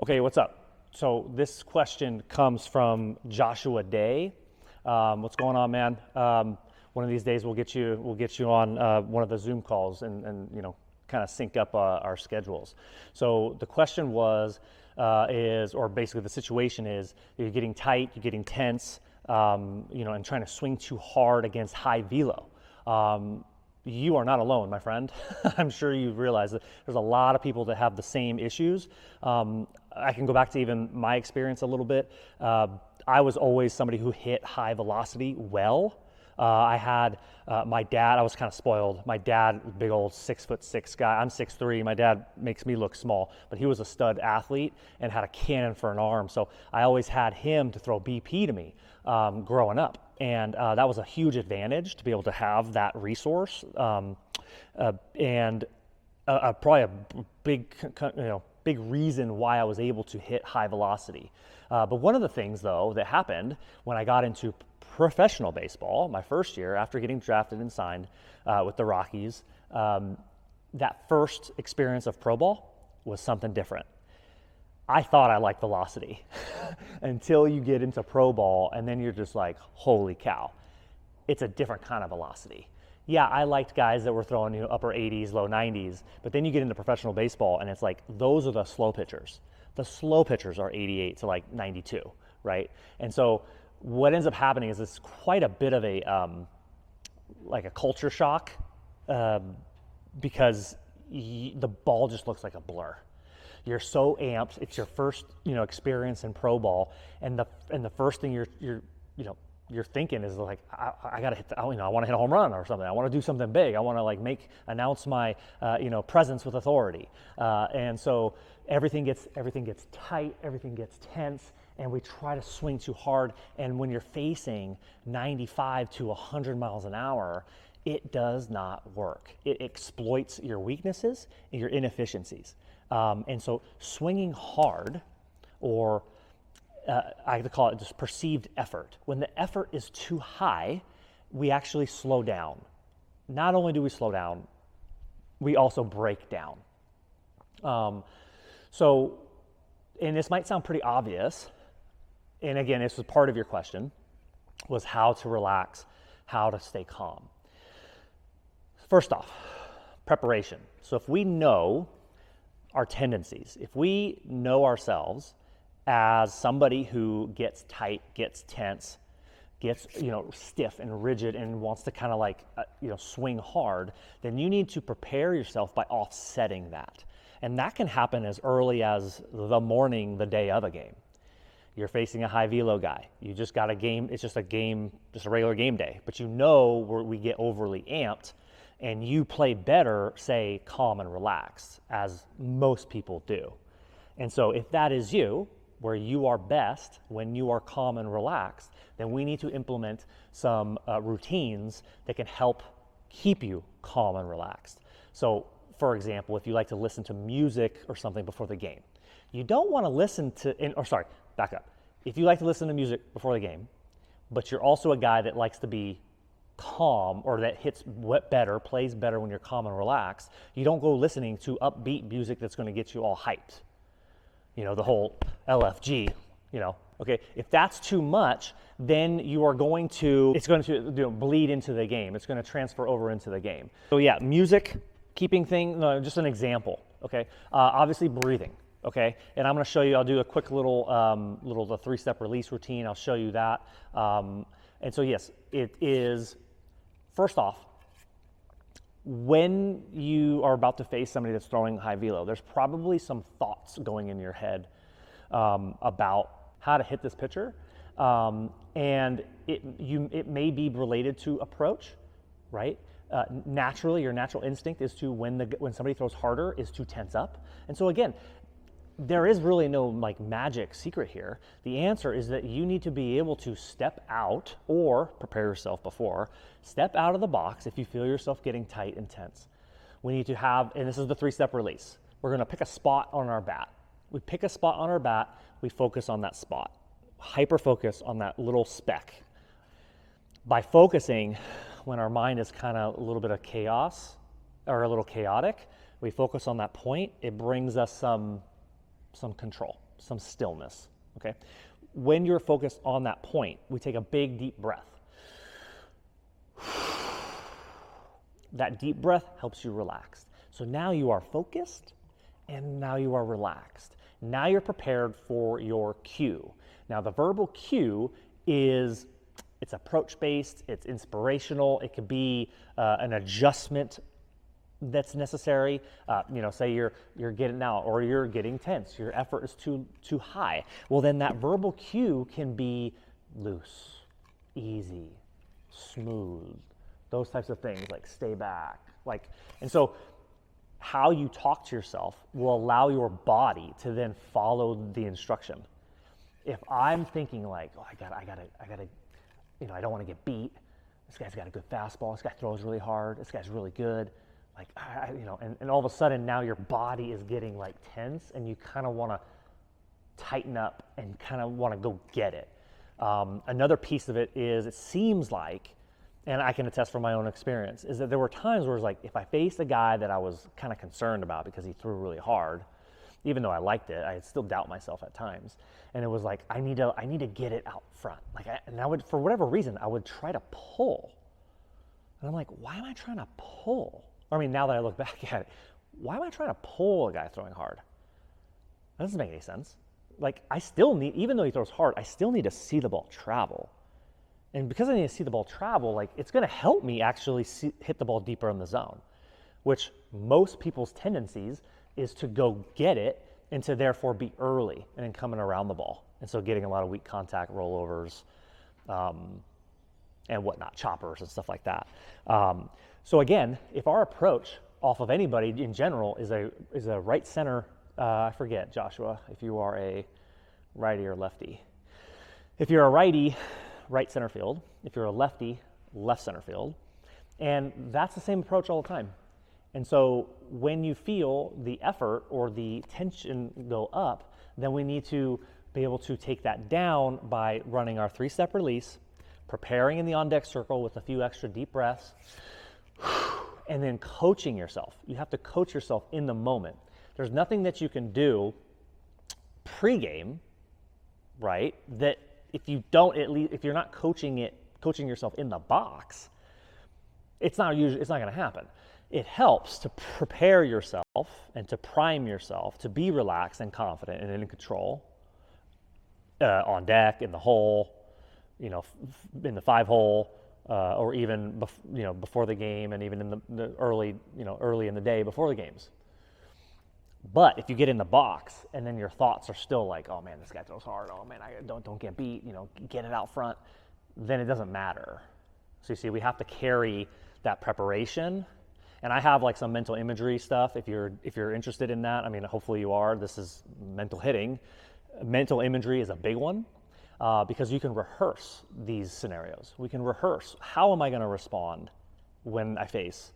Okay, what's up? So this question comes from Joshua Day. What's going on, man? One of these days we'll get you on one of the Zoom calls and kind of sync up our schedules. So the question or basically the situation is, you're getting tight, you're getting tense, and trying to swing too hard against high velo. You are not alone, my friend. I'm sure you realize that there's a lot of people that have the same issues. I can go back to even my experience a little bit. I was always somebody who hit high velocity well. I had my dad, I was kind of spoiled. My dad, big old 6'6" guy. I'm 6'3". My dad makes me look small, but he was a stud athlete and had a cannon for an arm. So I always had him to throw BP to me growing up. And that was a huge advantage to be able to have that resource. And probably a big reason why I was able to hit high velocity. But one of the things, though, that happened when I got into professional baseball, my first year after getting drafted and signed with the Rockies, that first experience of pro ball was something different. I thought I liked velocity until you get into pro ball, and then you're just like, holy cow, it's a different kind of velocity. Yeah, I liked guys that were throwing upper 80s, low 90s, but then you get into professional baseball, and it's like, those are the slow pitchers. The slow pitchers are 88 to like 92, right? And so what ends up happening is it's quite a bit of a culture shock because the ball just looks like a blur. You're so amped. It's your first, experience in pro ball, and the first thing you're thinking is like, I gotta hit. I want to hit a home run or something. I want to do something big. I want to announce my, presence with authority. And so everything gets tight. Everything gets tense, and we try to swing too hard. And when you're facing 95 to 100 miles an hour, it does not work. It exploits your weaknesses and your inefficiencies. And so swinging hard, or I like to call it just perceived effort. When the effort is too high, we actually slow down. Not only do we slow down, we also break down. And this might sound pretty obvious, and again, this was part of your question, was how to relax, how to stay calm. First off, preparation. So if we know our tendencies, if we know ourselves as somebody who gets tight, gets tense, gets stiff and rigid and wants to kind of swing hard, then you need to prepare yourself by offsetting that. And that can happen as early as the morning, the day of a game. You're facing a high velo guy. You just got a game. It's just a game, just a regular game day. But where we get overly amped, and you play better, say, calm and relaxed, as most people do. And so if that is you, where you are best when you are calm and relaxed, then we need to implement some routines that can help keep you calm and relaxed. So, for example, if you like to listen to music or something before the game, you don't want to listen to, back up. If you like to listen to music before the game, but you're also a guy that likes to be calm, or that plays better when you're calm and relaxed, you don't go listening to upbeat music that's going to get you all hyped. The whole LFG, okay. If that's too much, then it's going to bleed into the game. It's going to transfer over into the game. So yeah, music, keeping things, just an example, okay. Obviously breathing, okay. And I'm going to show you, I'll do a quick little the 3-step release routine. I'll show you that. And so yes, it is, first off, when you are about to face somebody that's throwing high velo, there's probably some thoughts going in your head about how to hit this pitcher, and it may be related to approach, right? Naturally, your natural instinct is to, when somebody throws harder, is to tense up. And so again, there is really no magic secret here. The answer is that you need to be able to step out, or prepare yourself before, step out of the box if you feel yourself getting tight and tense. We need to have, and this is the 3-step release. We're going to pick a spot on our bat. We pick a spot on our bat, we focus on that spot. Hyper focus on that little speck. By focusing, when our mind is kind of a little bit of chaos, or a little chaotic, we focus on that point, it brings us some control. some stillness, okay? When you're focused on that point, we take a big, deep breath. That deep breath helps you relax. So now you are focused and now you are relaxed. Now you're prepared for your cue. Now the verbal cue it's approach-based, it's inspirational, it could be an adjustment that's necessary. Say you're getting out or you're getting tense, your effort is too high. Well, then that verbal cue can be loose, easy, smooth, those types of things, like stay back. And so how you talk to yourself will allow your body to then follow the instruction. If I'm thinking like, oh, I gotta, I don't want to get beat. This guy's got a good fastball. This guy throws really hard. This guy's really good. And all of a sudden now your body is getting like tense and you kind of want to tighten up and kind of want to go get it. Another piece of it is it seems like, and I can attest from my own experience, is that there were times where it's like if I faced a guy that I was kind of concerned about because he threw really hard, even though I liked it, I still doubt myself at times. And it was like, I need to get it out front. And I would, for whatever reason, I would try to pull. And I'm like, why am I trying to pull? Now that I look back at it, why am I trying to pull a guy throwing hard? That doesn't make any sense. I still need, even though he throws hard, I still need to see the ball travel. And because I need to see the ball travel, it's going to help me actually hit the ball deeper in the zone, which most people's tendencies is to go get it and to therefore be early and then coming around the ball. And so getting a lot of weak contact rollovers and whatnot, choppers and stuff like that. So again, if our approach off of anybody in general is a right center, I forget, Joshua, if you are a righty or lefty. If you're a righty, right center field. If you're a lefty, left center field. And that's the same approach all the time. And so when you feel the effort or the tension go up, then we need to be able to take that down by running our 3-step release, preparing in the on-deck circle with a few extra deep breaths, and then coaching yourself. You have to coach yourself in the moment. There's nothing that you can do pregame, right, that if you don't, at least if you're not coaching yourself in the box, it's not going to happen. It helps to prepare yourself and to prime yourself to be relaxed and confident and in control on deck, in the hole, in the 5-hole, or even before the game, and even in the early in the day before the games. But if you get in the box and then your thoughts are still like, oh man, this guy throws hard. Oh man, I don't get beat. Get it out front. Then it doesn't matter. So you see, we have to carry that preparation. And I have some mental imagery stuff. If you're interested in that, hopefully you are. This is mental hitting. Mental imagery is a big one because you can rehearse these scenarios. We can rehearse, how am I going to respond when I face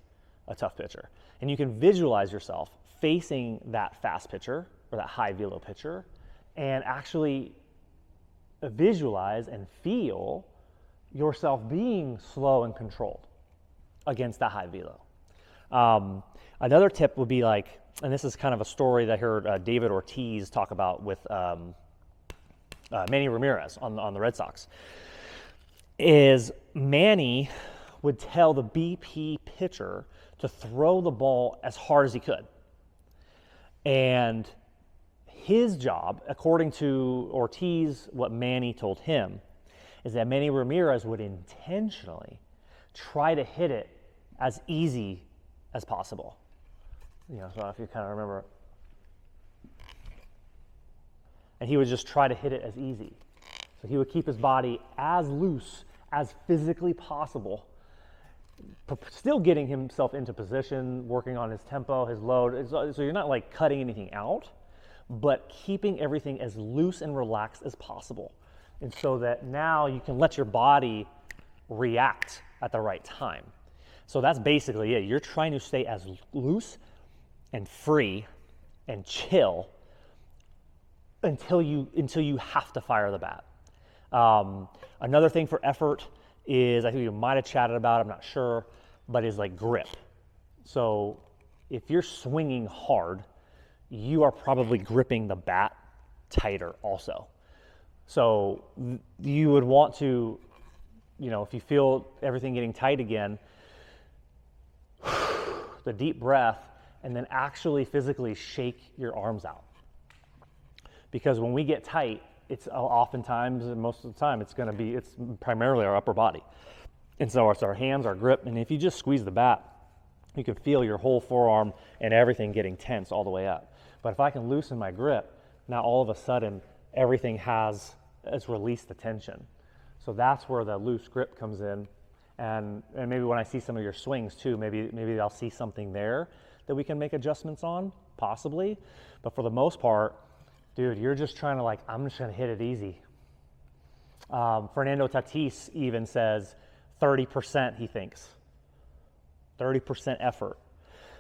a tough pitcher? And you can visualize yourself facing that fast pitcher or that high velo pitcher and actually visualize and feel yourself being slow and controlled against that high velo. Another tip would be and this is kind of a story that I heard David Ortiz talk about with Manny Ramirez on the Red Sox, is Manny would tell the BP pitcher to throw the ball as hard as he could. And his job, according to Ortiz, what Manny told him, is that Manny Ramirez would intentionally try to hit it as easy as possible. So if you kind of remember. And he would just try to hit it as easy. So he would keep his body as loose as physically possible, still getting himself into position, working on his tempo, his load. So you're not cutting anything out, but keeping everything as loose and relaxed as possible. And so that now you can let your body react at the right time. So that's basically it. You're trying to stay as loose and free and chill until you have to fire the bat. Another thing for effort is, I think you might have chatted about, I'm not sure, but is grip. So if you're swinging hard, you are probably gripping the bat tighter also. So you would want to, if you feel everything getting tight again, the deep breath, and then actually physically shake your arms out. Because when we get tight, it's oftentimes, and most of the time, it's primarily our upper body. And so it's our hands, our grip, and if you just squeeze the bat, you can feel your whole forearm and everything getting tense all the way up. But if I can loosen my grip, now all of a sudden, everything has released the tension. So that's where the loose grip comes in. And maybe when I see some of your swings too, maybe I'll see something there that we can make adjustments on, possibly. But for the most part, dude, you're just trying to I'm just gonna hit it easy. Fernando Tatis even says 30%, he thinks. 30% effort.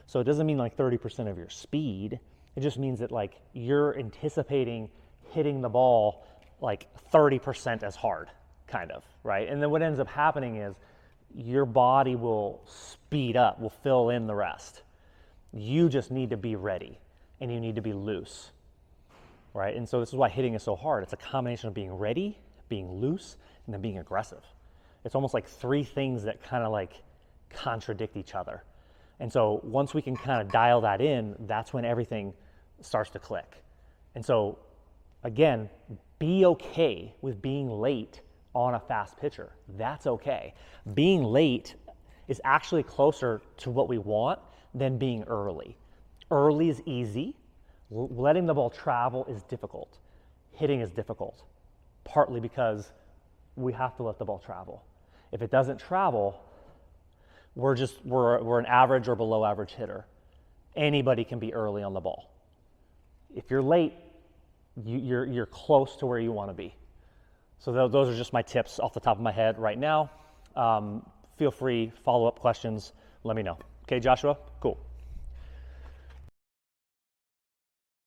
So it doesn't mean 30% of your speed. It just means that you're anticipating hitting the ball 30% as hard, kind of, right? And then what ends up happening is your body will speed up, will fill in the rest. You just need to be ready and you need to be loose, right? And so this is why hitting is so hard. It's a combination of being ready, being loose, and then being aggressive. It's almost like three things that kind of contradict each other. And so once we can kind of dial that in, that's when everything starts to click. And so again, be okay with being late on a fast pitcher. That's okay. Being late is actually closer to what we want than being early. Early is easy. Letting the ball travel is difficult. Hitting is difficult, partly because we have to let the ball travel. If it doesn't travel, we're an average or below average hitter. Anybody can be early on the ball. If you're late, you're close to where you want to be. So those are just my tips off the top of my head right now. Feel free, follow-up questions, let me know. Okay, Joshua? Cool.